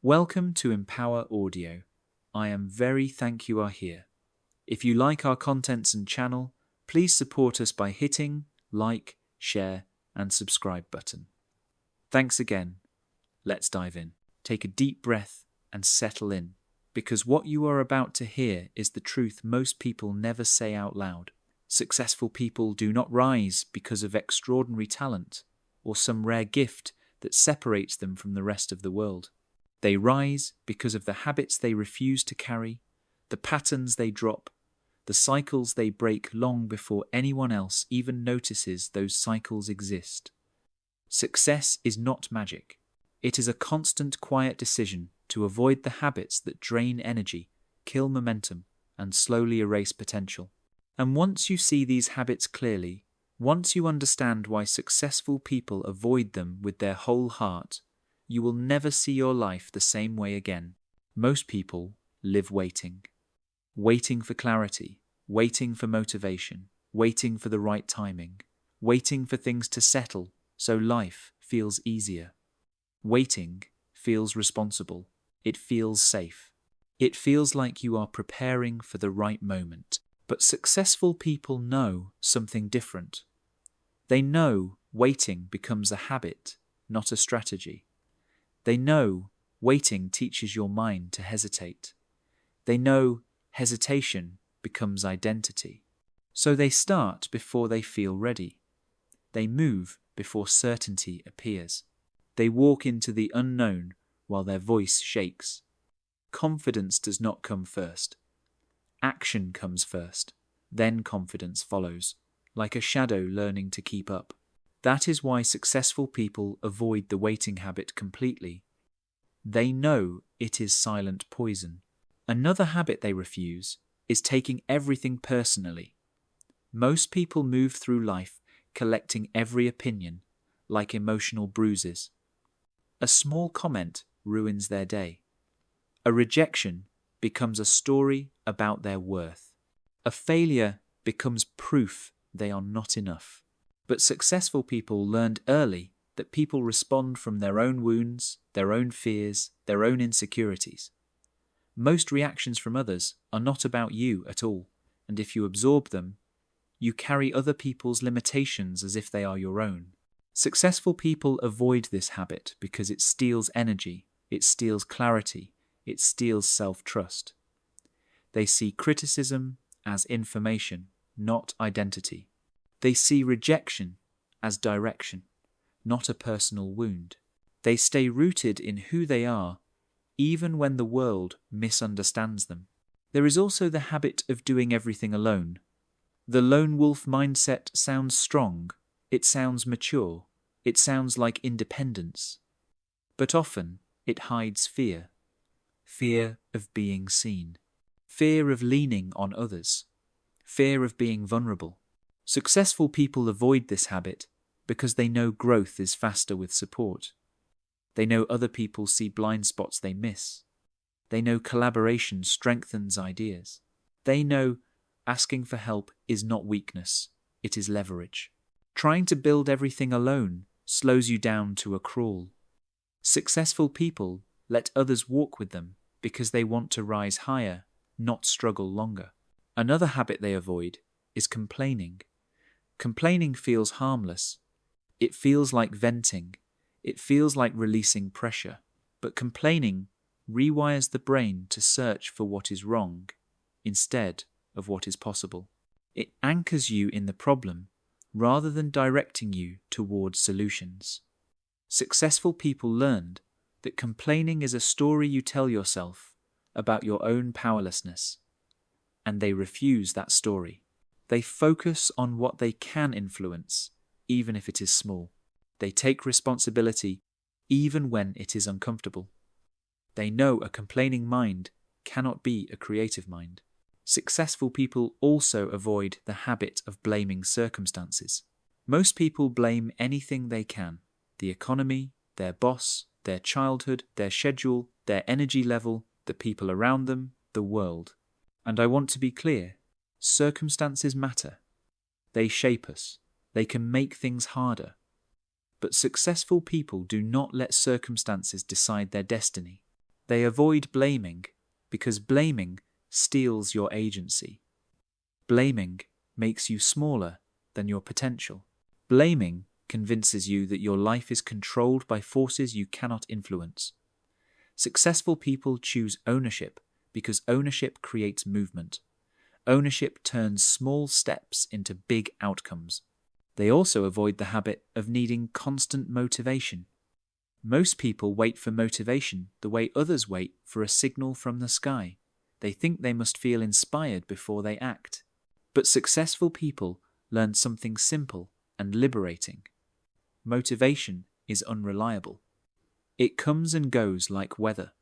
Welcome to Empower Audio. I am very thank you are here. If you like our contents and channel, please support us by hitting like, share, and subscribe button. Thanks again. Let's dive in. Take a deep breath and settle in, because what you are about to hear is the truth most people never say out loud. Successful people do not rise because of extraordinary talent or some rare gift that separates them from the rest of the world. They rise because of the habits they refuse to carry, the patterns they drop, the cycles they break long before anyone else even notices those cycles exist. Success is not magic. It is a constant, quiet decision to avoid the habits that drain energy, kill momentum, and slowly erase potential. And once you see these habits clearly, once you understand why successful people avoid them with their whole heart, you will never see your life the same way again. Most people live waiting. Waiting for clarity, waiting for motivation, waiting for the right timing, waiting for things to settle so life feels easier. Waiting feels responsible. It feels safe. It feels like you are preparing for the right moment. But successful people know something different. They know waiting becomes a habit, not a strategy. They know waiting teaches your mind to hesitate. They know hesitation becomes identity. So they start before they feel ready. They move before certainty appears. They walk into the unknown while their voice shakes. Confidence does not come first. Action comes first, then confidence follows, like a shadow learning to keep up. That is why successful people avoid the waiting habit completely. They know it is silent poison. Another habit they refuse is taking everything personally. Most people move through life collecting every opinion, like emotional bruises. A small comment ruins their day. A rejection becomes a story about their worth. A failure becomes proof they are not enough. But successful people learned early that people respond from their own wounds, their own fears, their own insecurities. Most reactions from others are not about you at all, and if you absorb them, you carry other people's limitations as if they are your own. Successful people avoid this habit because it steals energy, it steals clarity, it steals self-trust. They see criticism as information, not identity. They see rejection as direction, not a personal wound. They stay rooted in who they are, even when the world misunderstands them. There is also the habit of doing everything alone. The lone wolf mindset sounds strong, it sounds mature, it sounds like independence. But often it hides fear. Fear of being seen. Fear of leaning on others. Fear of being vulnerable. Successful people avoid this habit because they know growth is faster with support. They know other people see blind spots they miss. They know collaboration strengthens ideas. They know asking for help is not weakness, it is leverage. Trying to build everything alone slows you down to a crawl. Successful people let others walk with them because they want to rise higher, not struggle longer. Another habit they avoid is complaining. Complaining feels harmless. It feels like venting. It feels like releasing pressure. But complaining rewires the brain to search for what is wrong instead of what is possible. It anchors you in the problem rather than directing you towards solutions. Successful people learned that complaining is a story you tell yourself about your own powerlessness, and they refuse that story. They focus on what they can influence, even if it is small. They take responsibility, even when it is uncomfortable. They know a complaining mind cannot be a creative mind. Successful people also avoid the habit of blaming circumstances. Most people blame anything they can: the economy, their boss, their childhood, their schedule, their energy level, the people around them, the world. And I want to be clear, circumstances matter. They shape us. They can make things harder. But successful people do not let circumstances decide their destiny. They avoid blaming because blaming steals your agency. Blaming makes you smaller than your potential. Blaming convinces you that your life is controlled by forces you cannot influence. Successful people choose ownership because ownership creates movement. Ownership turns small steps into big outcomes. They also avoid the habit of needing constant motivation. Most people wait for motivation the way others wait for a signal from the sky. They think they must feel inspired before they act. But successful people learn something simple and liberating. Motivation is unreliable. It comes and goes like weather.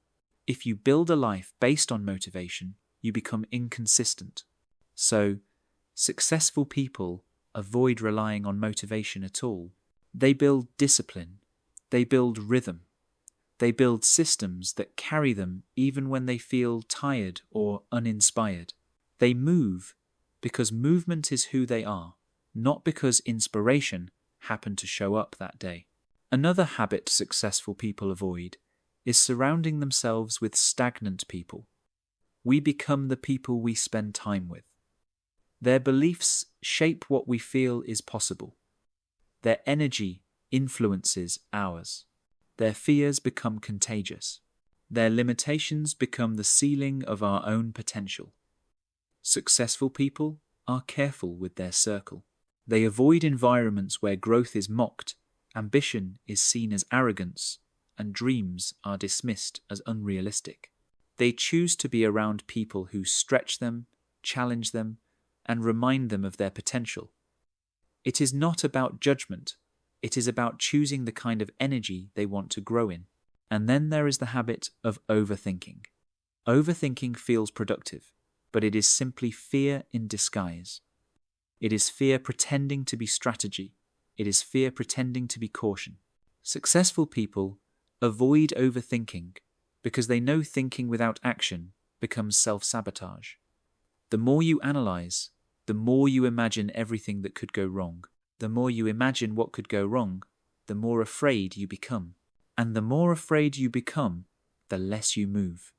If you build a life based on motivation, you become inconsistent. So, successful people avoid relying on motivation at all. They build discipline. They build rhythm. They build systems that carry them even when they feel tired or uninspired. They move because movement is who they are, not because inspiration happened to show up that day. Another habit successful people avoid is surrounding themselves with stagnant people. We become the people we spend time with. Their beliefs shape what we feel is possible. Their energy influences ours. Their fears become contagious. Their limitations become the ceiling of our own potential. Successful people are careful with their circle. They avoid environments where growth is mocked, ambition is seen as arrogance, and dreams are dismissed as unrealistic. They choose to be around people who stretch them, challenge them, and remind them of their potential. It is not about judgment. It is about choosing the kind of energy they want to grow in. And then there is the habit of overthinking. Overthinking feels productive, but it is simply fear in disguise. It is fear pretending to be strategy. It is fear pretending to be caution. Successful people avoid overthinking because they know thinking without action becomes self-sabotage. The more you analyze, the more you imagine everything that could go wrong. The more you imagine what could go wrong, the more afraid you become. And the more afraid you become, the less you move.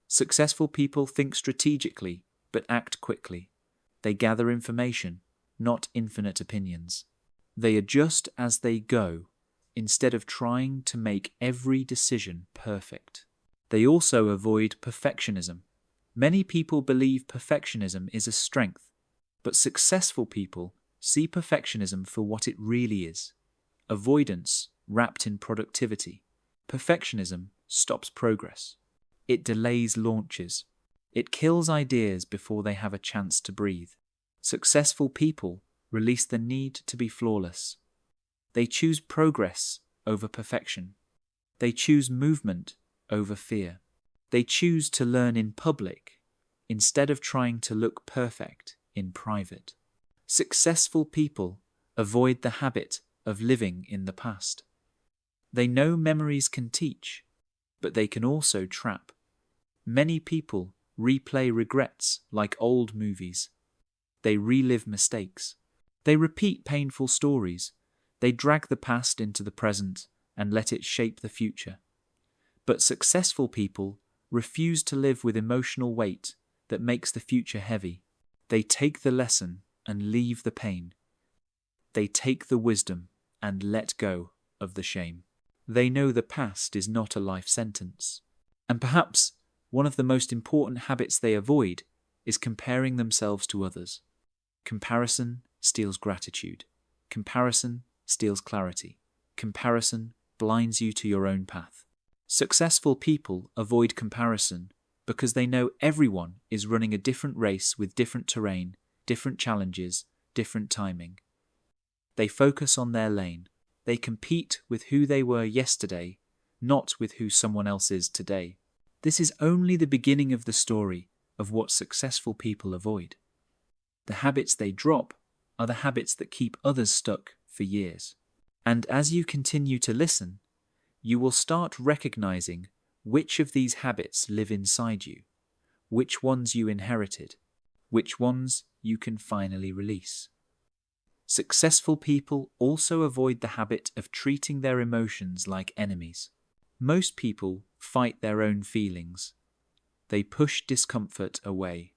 Successful people think strategically, but act quickly. They gather information, not infinite opinions. They adjust as they go, instead of trying to make every decision perfect. They also avoid perfectionism. Many people believe perfectionism is a strength, but successful people see perfectionism for what it really is: avoidance wrapped in productivity. Perfectionism stops progress. It delays launches. It kills ideas before they have a chance to breathe. Successful people release the need to be flawless. They choose progress over perfection. They choose movement over fear. They choose to learn in public instead of trying to look perfect in private. Successful people avoid the habit of living in the past. They know memories can teach, but they can also trap. Many people replay regrets like old movies. They relive mistakes. They repeat painful stories. They drag the past into the present and let it shape the future. But successful people refuse to live with emotional weight that makes the future heavy. They take the lesson and leave the pain. They take the wisdom and let go of the shame. They know the past is not a life sentence. And perhaps one of the most important habits they avoid is comparing themselves to others. Comparison steals gratitude. Comparison steals clarity. Comparison blinds you to your own path. Successful people avoid comparison because they know everyone is running a different race with different terrain, different challenges, different timing. They focus on their lane. They compete with who they were yesterday, not with who someone else is today. This is only the beginning of the story of what successful people avoid. The habits they drop are the habits that keep others stuck for years. And as you continue to listen, you will start recognizing which of these habits live inside you, which ones you inherited, which ones you can finally release. Successful people also avoid the habit of treating their emotions like enemies. Most people fight their own feelings. They push discomfort away.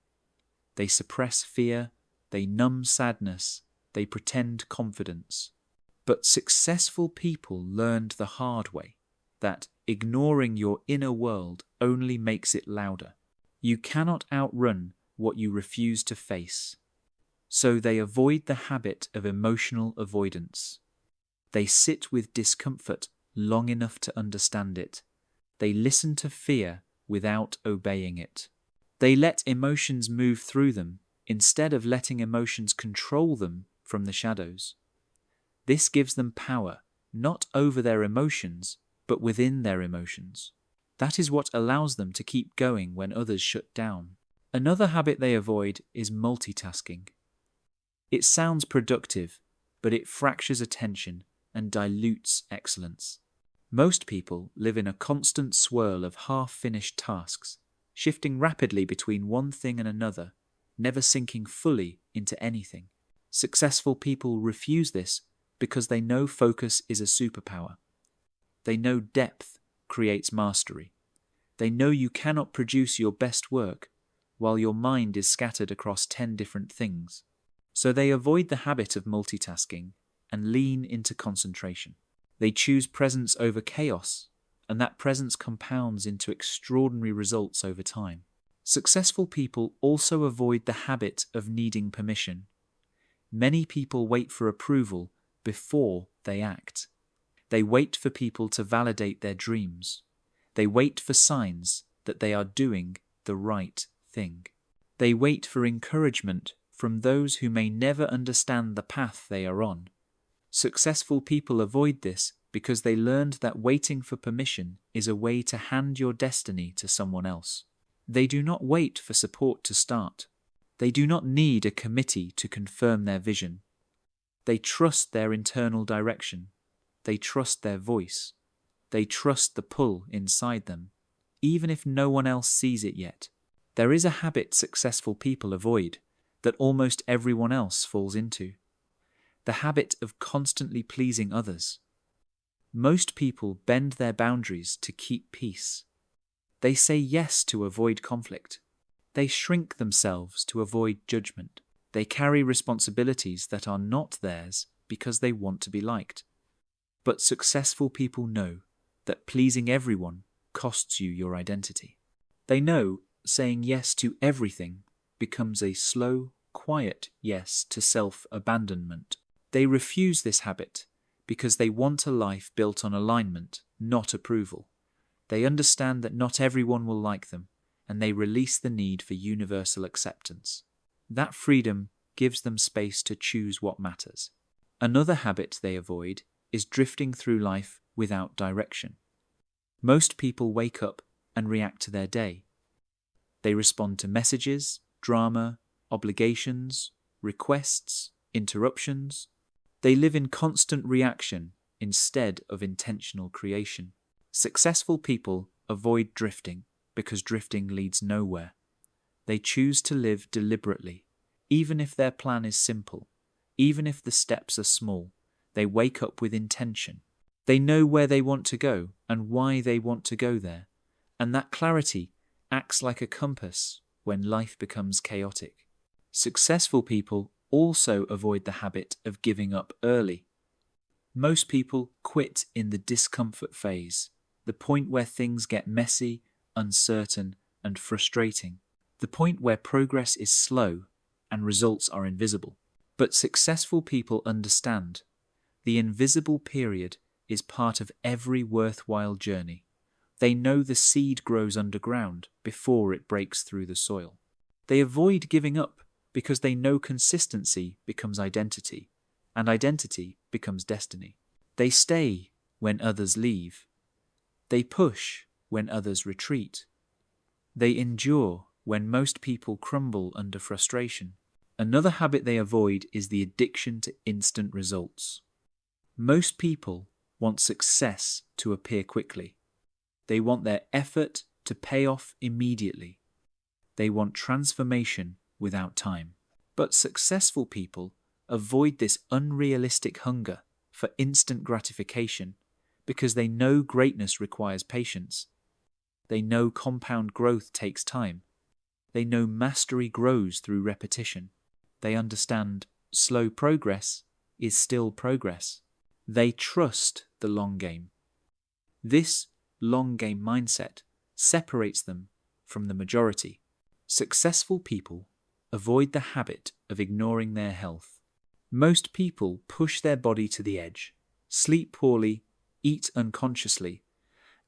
They suppress fear. They numb sadness. They pretend confidence. But successful people learned the hard way that ignoring your inner world only makes it louder. You cannot outrun what you refuse to face. So they avoid the habit of emotional avoidance. They sit with discomfort long enough to understand it. They listen to fear without obeying it. They let emotions move through them instead of letting emotions control them from the shadows. This gives them power, not over their emotions, but within their emotions. That is what allows them to keep going when others shut down. Another habit they avoid is multitasking. It sounds productive, but it fractures attention and dilutes excellence. Most people live in a constant swirl of half-finished tasks, shifting rapidly between one thing and another, never sinking fully into anything. Successful people refuse this because they know focus is a superpower. They know depth creates mastery. They know you cannot produce your best work while your mind is scattered across 10 different things. So they avoid the habit of multitasking and lean into concentration. They choose presence over chaos, and that presence compounds into extraordinary results over time. Successful people also avoid the habit of needing permission. Many people wait for approval before they act. They wait for people to validate their dreams. They wait for signs that they are doing the right thing. They wait for encouragement from those who may never understand the path they are on. Successful people avoid this because they learned that waiting for permission is a way to hand your destiny to someone else. They do not wait for support to start. They do not need a committee to confirm their vision. They trust their internal direction. They trust their voice. They trust the pull inside them, even if no one else sees it yet. There is a habit successful people avoid that almost everyone else falls into: the habit of constantly pleasing others. Most people bend their boundaries to keep peace. They say yes to avoid conflict. They shrink themselves to avoid judgment. They carry responsibilities that are not theirs because they want to be liked. But successful people know that pleasing everyone costs you your identity. They know saying yes to everything becomes a slow, quiet yes to self-abandonment. They refuse this habit because they want a life built on alignment, not approval. They understand that not everyone will like them, and they release the need for universal acceptance. That freedom gives them space to choose what matters. Another habit they avoid is drifting through life without direction. Most people wake up and react to their day. They respond to messages, drama, obligations, requests, interruptions. They live in constant reaction instead of intentional creation. Successful people avoid drifting because drifting leads nowhere. They choose to live deliberately, even if their plan is simple, even if the steps are small. They wake up with intention. They know where they want to go and why they want to go there, and that clarity acts like a compass when life becomes chaotic. Successful people also avoid the habit of giving up early. Most people quit in the discomfort phase, the point where things get messy, uncertain, and frustrating, the point where progress is slow and results are invisible. But successful people understand the invisible period is part of every worthwhile journey. They know the seed grows underground before it breaks through the soil. They avoid giving up because they know consistency becomes identity, and identity becomes destiny. They stay when others leave. They push when others retreat. They endure when most people crumble under frustration. Another habit they avoid is the addiction to instant results. Most people want success to appear quickly. They want their effort to pay off immediately. They want transformation without time. But successful people avoid this unrealistic hunger for instant gratification because they know greatness requires patience. They know compound growth takes time. They know mastery grows through repetition. They understand slow progress is still progress. They trust the long game. This long game mindset separates them from the majority. Successful people avoid the habit of ignoring their health. Most people push their body to the edge, sleep poorly, eat unconsciously,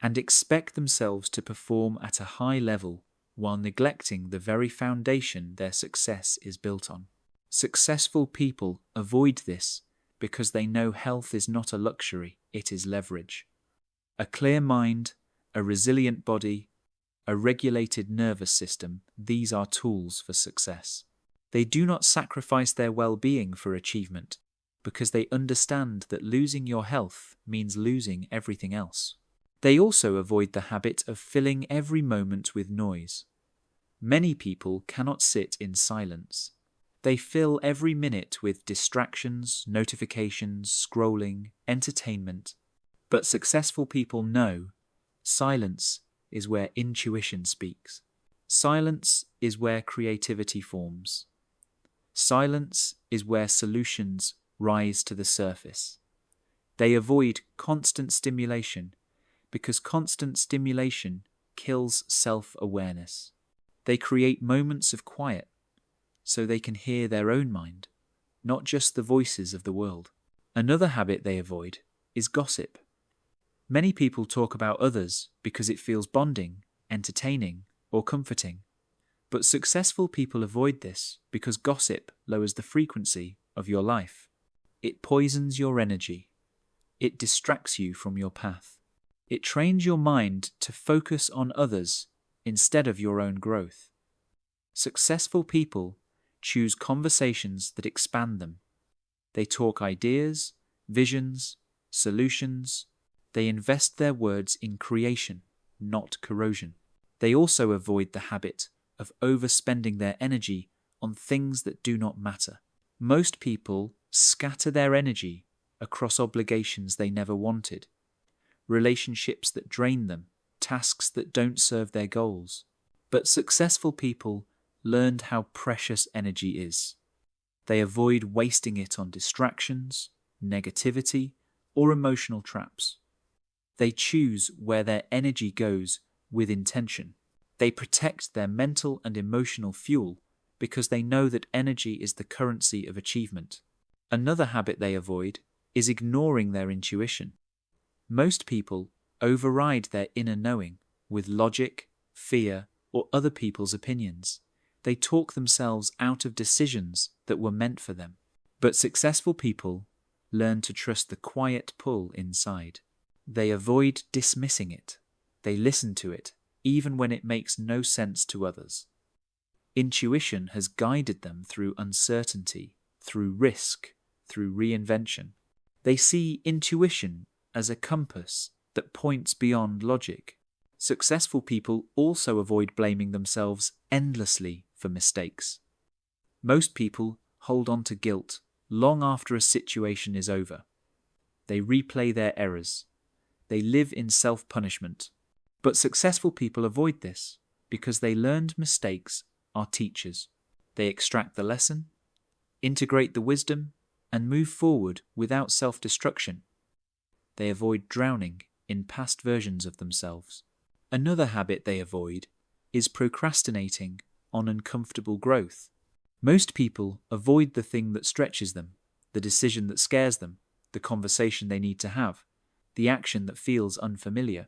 and expect themselves to perform at a high level while neglecting the very foundation their success is built on. Successful people avoid this because they know health is not a luxury, it is leverage. A clear mind, a resilient body, a regulated nervous system, these are tools for success. They do not sacrifice their well-being for achievement because they understand that losing your health means losing everything else. They also avoid the habit of filling every moment with noise. Many people cannot sit in silence. They fill every minute with distractions, notifications, scrolling, entertainment. But successful people know silence is where intuition speaks. Silence is where creativity forms. Silence is where solutions rise to the surface. They avoid constant stimulation because constant stimulation kills self-awareness. They create moments of quiet so they can hear their own mind, not just the voices of the world. Another habit they avoid is gossip. Many people talk about others because it feels bonding, entertaining, or comforting. But successful people avoid this because gossip lowers the frequency of your life. It poisons your energy. It distracts you from your path. It trains your mind to focus on others instead of your own growth. Successful people choose conversations that expand them. They talk ideas, visions, solutions. They invest their words in creation, not corrosion. They also avoid the habit of overspending their energy on things that do not matter. Most people scatter their energy across obligations they never wanted, relationships that drain them, tasks that don't serve their goals. But successful people learned how precious energy is. They avoid wasting it on distractions, negativity, or emotional traps. They choose where their energy goes with intention. They protect their mental and emotional fuel because they know that energy is the currency of achievement. Another habit they avoid is ignoring their intuition. Most people override their inner knowing with logic, fear, or other people's opinions. They talk themselves out of decisions that were meant for them. But successful people learn to trust the quiet pull inside. They avoid dismissing it. They listen to it, even when it makes no sense to others. Intuition has guided them through uncertainty, through risk, through reinvention. They see intuition as a compass that points beyond logic. Successful people also avoid blaming themselves endlessly for mistakes. Most people hold on to guilt long after a situation is over. They replay their errors. They live in self-punishment. But successful people avoid this because they learned mistakes are teachers. They extract the lesson, integrate the wisdom, and move forward without self-destruction. They avoid drowning in past versions of themselves. Another habit they avoid is procrastinating on uncomfortable growth. Most people avoid the thing that stretches them, the decision that scares them, the conversation they need to have, the action that feels unfamiliar.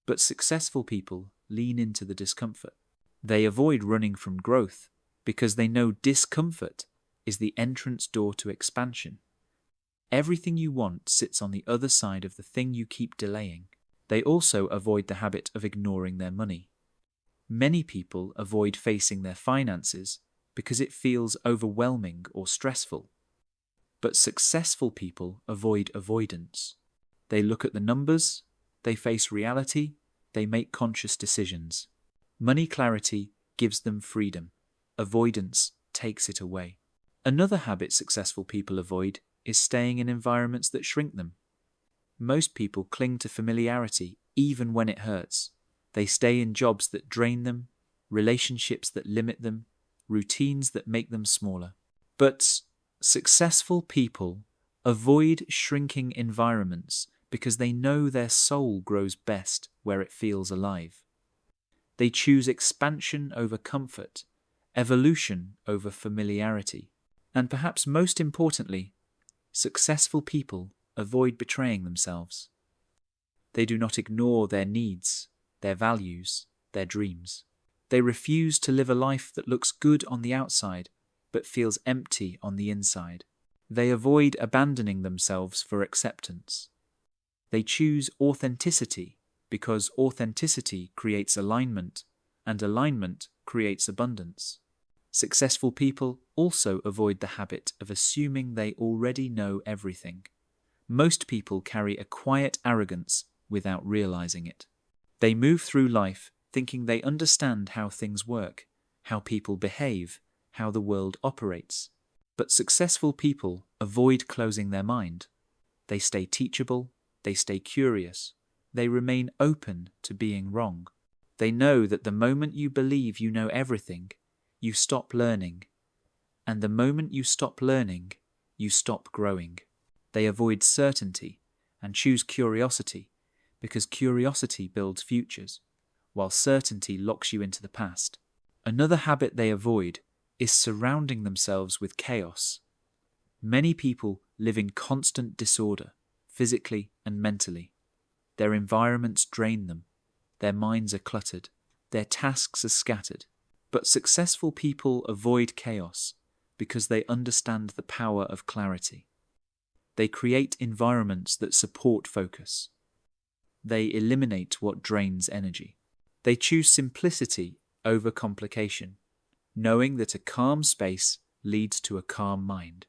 But successful people lean into the discomfort. They avoid running from growth because they know discomfort is the entrance door to expansion. Everything you want sits on the other side of the thing you keep delaying. They also avoid the habit of ignoring their money. Many people avoid facing their finances because it feels overwhelming or stressful. But successful people avoid avoidance. They look at the numbers, they face reality, they make conscious decisions. Money clarity gives them freedom. Avoidance takes it away. Another habit successful people avoid is staying in environments that shrink them. Most people cling to familiarity even when it hurts. They stay in jobs that drain them, relationships that limit them, routines that make them smaller. But successful people avoid shrinking environments because they know their soul grows best where it feels alive. They choose expansion over comfort, evolution over familiarity. And perhaps most importantly, successful people avoid betraying themselves. They do not ignore their needs, their values, their dreams. They refuse to live a life that looks good on the outside but feels empty on the inside. They avoid abandoning themselves for acceptance. They choose authenticity because authenticity creates alignment, and alignment creates abundance. Successful people also avoid the habit of assuming they already know everything. Most people carry a quiet arrogance without realizing it. They move through life thinking they understand how things work, how people behave, how the world operates. But successful people avoid closing their mind. They stay teachable, they stay curious, they remain open to being wrong. They know that the moment you believe you know everything, you stop learning. And the moment you stop learning, you stop growing. They avoid certainty and choose curiosity because curiosity builds futures, while certainty locks you into the past. Another habit they avoid is surrounding themselves with chaos. Many people live in constant disorder, physically and mentally. Their environments drain them. Their minds are cluttered. Their tasks are scattered. But successful people avoid chaos because they understand the power of clarity. They create environments that support focus. They eliminate what drains energy. They choose simplicity over complication, knowing that a calm space leads to a calm mind,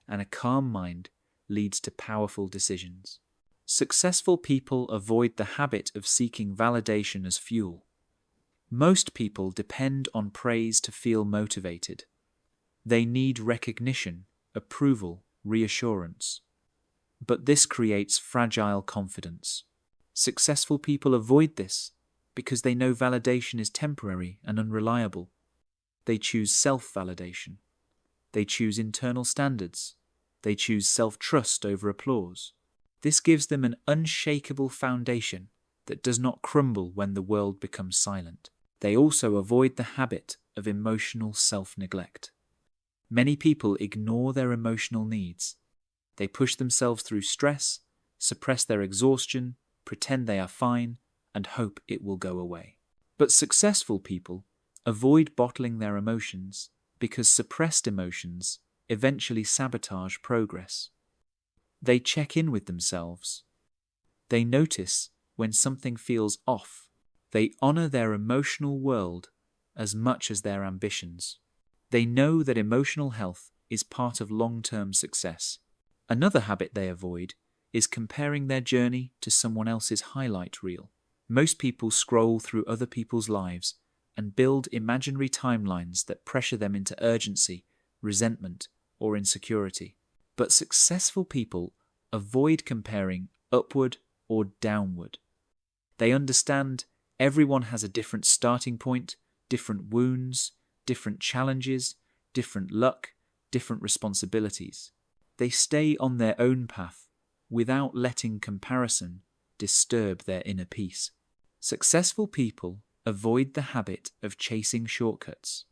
and a calm mind leads to powerful decisions. Successful people avoid the habit of seeking validation as fuel. Most people depend on praise to feel motivated. They need recognition, approval, reassurance. But this creates fragile confidence. Successful people avoid this because they know validation is temporary and unreliable. They choose self-validation. They choose internal standards. They choose self-trust over applause. This gives them an unshakable foundation that does not crumble when the world becomes silent. They also avoid the habit of emotional self-neglect. Many people ignore their emotional needs. They push themselves through stress, suppress their exhaustion, pretend they are fine, and hope it will go away. But successful people avoid bottling their emotions because suppressed emotions eventually sabotage progress. They check in with themselves. They notice when something feels off. They honor their emotional world as much as their ambitions. They know that emotional health is part of long-term success. Another habit they avoid is comparing their journey to someone else's highlight reel. Most people scroll through other people's lives and build imaginary timelines that pressure them into urgency, resentment, or insecurity. But successful people avoid comparing upward or downward. They understand everyone has a different starting point, different wounds, different challenges, different luck, different responsibilities. They stay on their own path without letting comparison disturb their inner peace. Successful people avoid the habit of chasing shortcuts.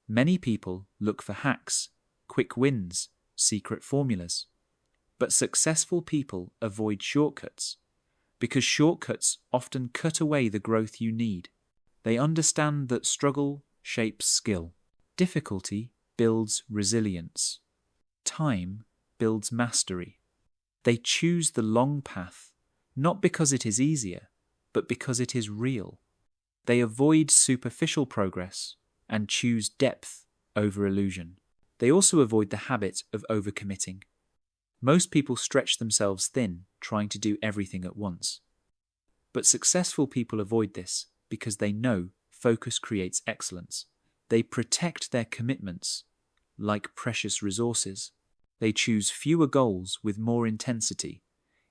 Many people look for hacks, quick wins, secret formulas. But successful people avoid shortcuts because shortcuts often cut away the growth you need. They understand that struggle shapes skill. Difficulty builds resilience. Time builds mastery. They choose the long path, not because it is easier, but because it is real. They avoid superficial progress and choose depth over illusion. They also avoid the habit of overcommitting. Most people stretch themselves thin, trying to do everything at once. But successful people avoid this because they know focus creates excellence. They protect their commitments like precious resources. They choose fewer goals with more intensity,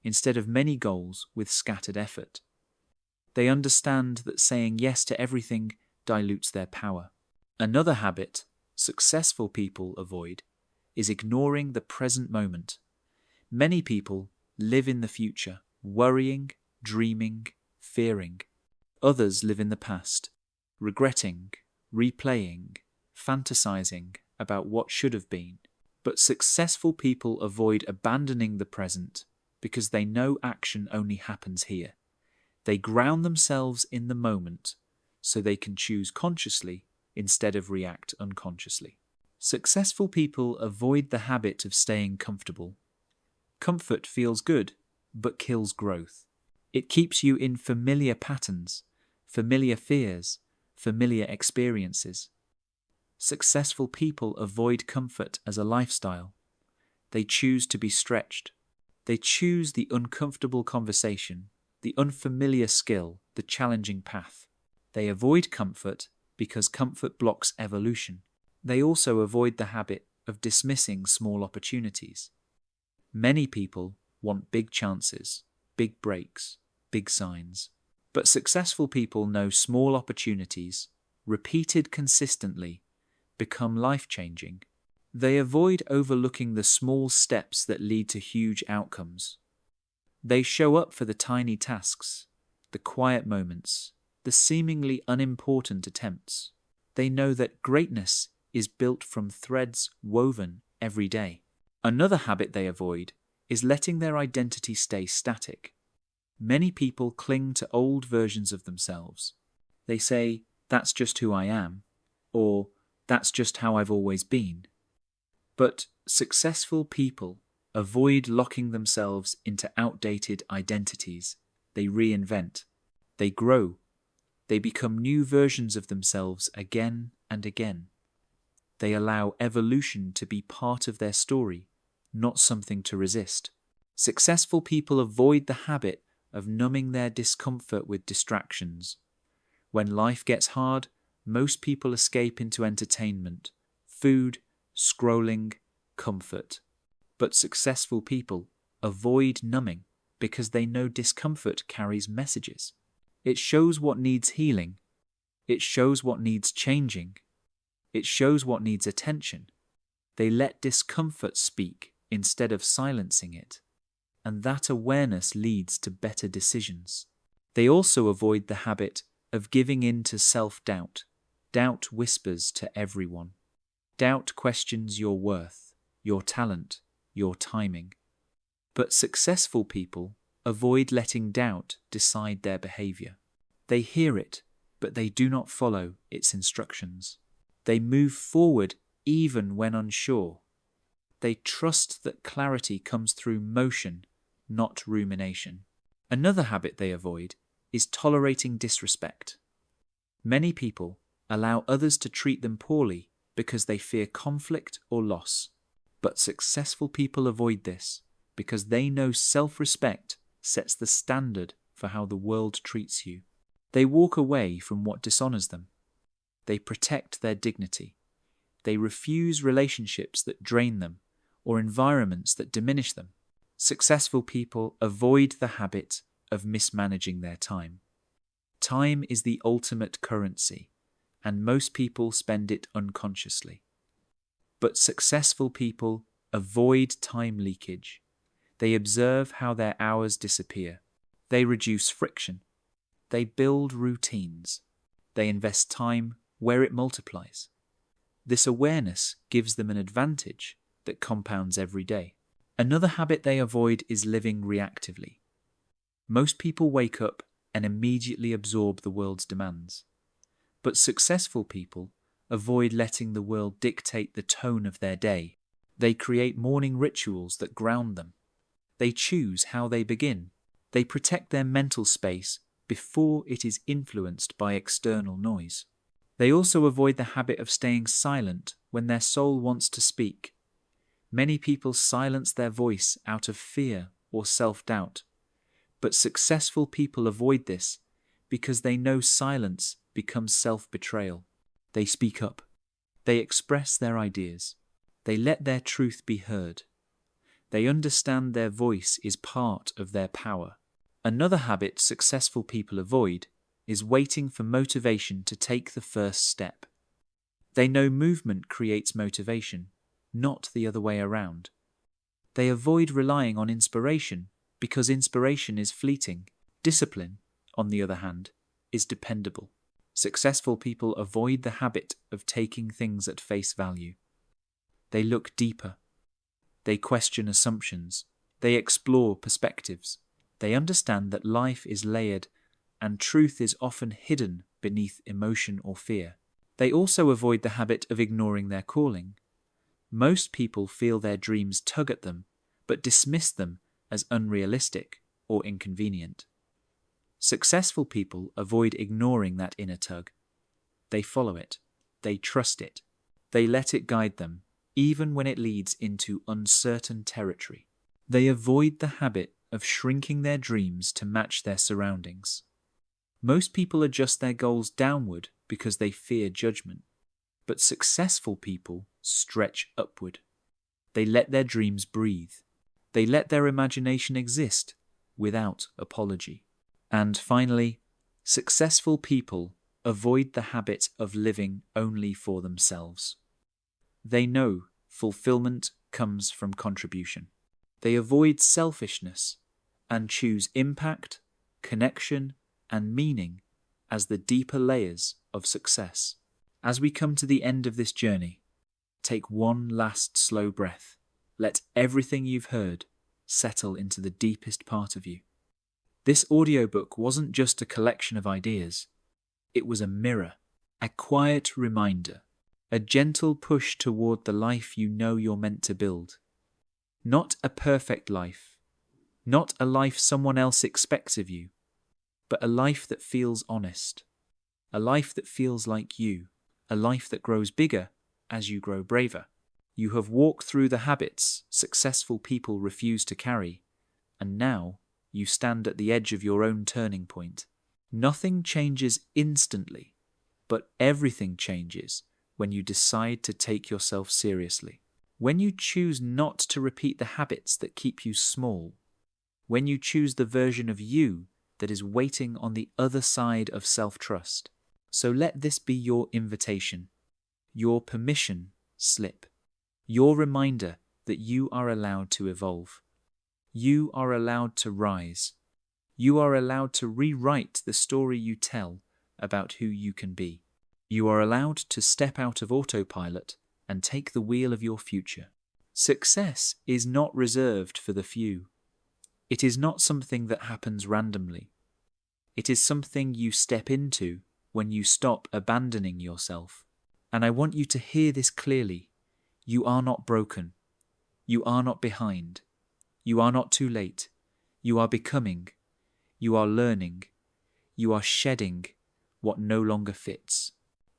instead of many goals with scattered effort. They understand that saying yes to everything dilutes their power. Another habit successful people avoid is ignoring the present moment. Many people live in the future, worrying, dreaming, fearing. Others live in the past, regretting, replaying, fantasizing about what should have been. But successful people avoid abandoning the present because they know action only happens here. They ground themselves in the moment so they can choose consciously instead of react unconsciously. Successful people avoid the habit of staying comfortable. Comfort feels good, but kills growth. It keeps you in familiar patterns, familiar fears, familiar experiences. Successful people avoid comfort as a lifestyle. They choose to be stretched. They choose the uncomfortable conversation, the unfamiliar skill, the challenging path. They avoid comfort because comfort blocks evolution. They also avoid the habit of dismissing small opportunities. Many people want big chances, big breaks, big signs. But successful people know small opportunities, repeated consistently, become life-changing. They avoid overlooking the small steps that lead to huge outcomes. They show up for the tiny tasks, the quiet moments, the seemingly unimportant attempts. They know that greatness is built from threads woven every day. Another habit they avoid is letting their identity stay static. Many people cling to old versions of themselves. They say, "That's just who I am," or "That's just how I've always been." But successful people avoid locking themselves into outdated identities. They reinvent. They grow. They become new versions of themselves again and again. They allow evolution to be part of their story, not something to resist. Successful people avoid the habit of numbing their discomfort with distractions. When life gets hard, most people escape into entertainment, food, scrolling, comfort. But successful people avoid numbing because they know discomfort carries messages. It shows what needs healing. It shows what needs changing. It shows what needs attention. They let discomfort speak instead of silencing it. And that awareness leads to better decisions. They also avoid the habit of giving in to self-doubt. Doubt whispers to everyone. Doubt questions your worth, your talent, your timing. But successful people avoid letting doubt decide their behavior. They hear it, but they do not follow its instructions. They move forward even when unsure. They trust that clarity comes through motion, not rumination. Another habit they avoid is tolerating disrespect. Many people allow others to treat them poorly because they fear conflict or loss. But successful people avoid this because they know self-respect sets the standard for how the world treats you. They walk away from what dishonors them. They protect their dignity. They refuse relationships that drain them or environments that diminish them. Successful people avoid the habit of mismanaging their time. Time is the ultimate currency, and most people spend it unconsciously. But successful people avoid time leakage. They observe how their hours disappear. They reduce friction. They build routines. They invest time where it multiplies. This awareness gives them an advantage that compounds every day. Another habit they avoid is living reactively. Most people wake up and immediately absorb the world's demands. But successful people avoid letting the world dictate the tone of their day. They create morning rituals that ground them. They choose how they begin. They protect their mental space before it is influenced by external noise. They also avoid the habit of staying silent when their soul wants to speak. Many people silence their voice out of fear or self-doubt. But successful people avoid this because they know silence becomes self-betrayal. They speak up. They express their ideas. They let their truth be heard. They understand their voice is part of their power. Another habit successful people avoid is waiting for motivation to take the first step. They know movement creates motivation, not the other way around. They avoid relying on inspiration because inspiration is fleeting. Discipline, on the other hand, is dependable. Successful people avoid the habit of taking things at face value. They look deeper. They question assumptions. They explore perspectives. They understand that life is layered and truth is often hidden beneath emotion or fear. They also avoid the habit of ignoring their calling. Most people feel their dreams tug at them, but dismiss them as unrealistic or inconvenient. Successful people avoid ignoring that inner tug. They follow it. They trust it. They let it guide them, even when it leads into uncertain territory. They avoid the habit of shrinking their dreams to match their surroundings. Most people adjust their goals downward because they fear judgment, but successful people stretch upward. They let their dreams breathe. They let their imagination exist without apology. And finally, successful people avoid the habit of living only for themselves. They know fulfillment comes from contribution. They avoid selfishness and choose impact, connection, and meaning as the deeper layers of success. As we come to the end of this journey, take one last slow breath. Let everything you've heard settle into the deepest part of you. This audiobook wasn't just a collection of ideas. It was a mirror, a quiet reminder, a gentle push toward the life you know you're meant to build. Not a perfect life, not a life someone else expects of you, but a life that feels honest, a life that feels like you, a life that grows bigger as you grow braver. You have walked through the habits successful people refuse to carry, and now you stand at the edge of your own turning point. Nothing changes instantly, but everything changes when you decide to take yourself seriously. When you choose not to repeat the habits that keep you small, when you choose the version of you that is waiting on the other side of self-trust. So let this be your invitation, your permission slip, your reminder that you are allowed to evolve. You are allowed to rise. You are allowed to rewrite the story you tell about who you can be. You are allowed to step out of autopilot and take the wheel of your future. Success is not reserved for the few. It is not something that happens randomly. It is something you step into when you stop abandoning yourself. And I want you to hear this clearly. You are not broken. You are not behind. You are not too late. You are becoming. You are learning. You are shedding what no longer fits.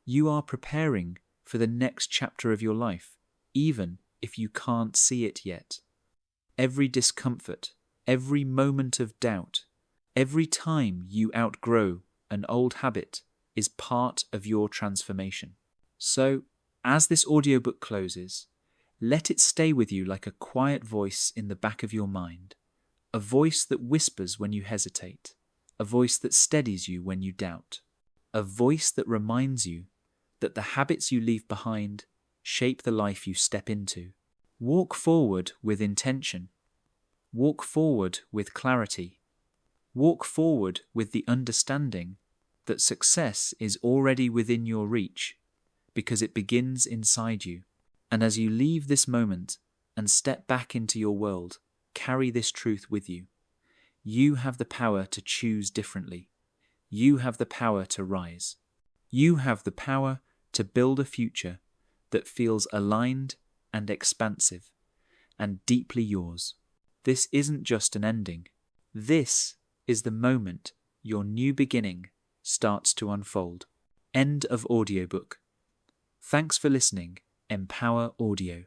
You are preparing for the next chapter of your life, even if you can't see it yet. Every discomfort, every moment of doubt, every time you outgrow an old habit is part of your transformation. So, as this audiobook closes, let it stay with you like a quiet voice in the back of your mind, a voice that whispers when you hesitate, a voice that steadies you when you doubt, a voice that reminds you that the habits you leave behind shape the life you step into. Walk forward with intention. Walk forward with clarity. Walk forward with the understanding that success is already within your reach because it begins inside you. And as you leave this moment and step back into your world, carry this truth with you. You have the power to choose differently. You have the power to rise. You have the power to build a future that feels aligned and expansive and deeply yours. This isn't just an ending. This is the moment your new beginning starts to unfold. End of audiobook. Thanks for listening, Empower Audio.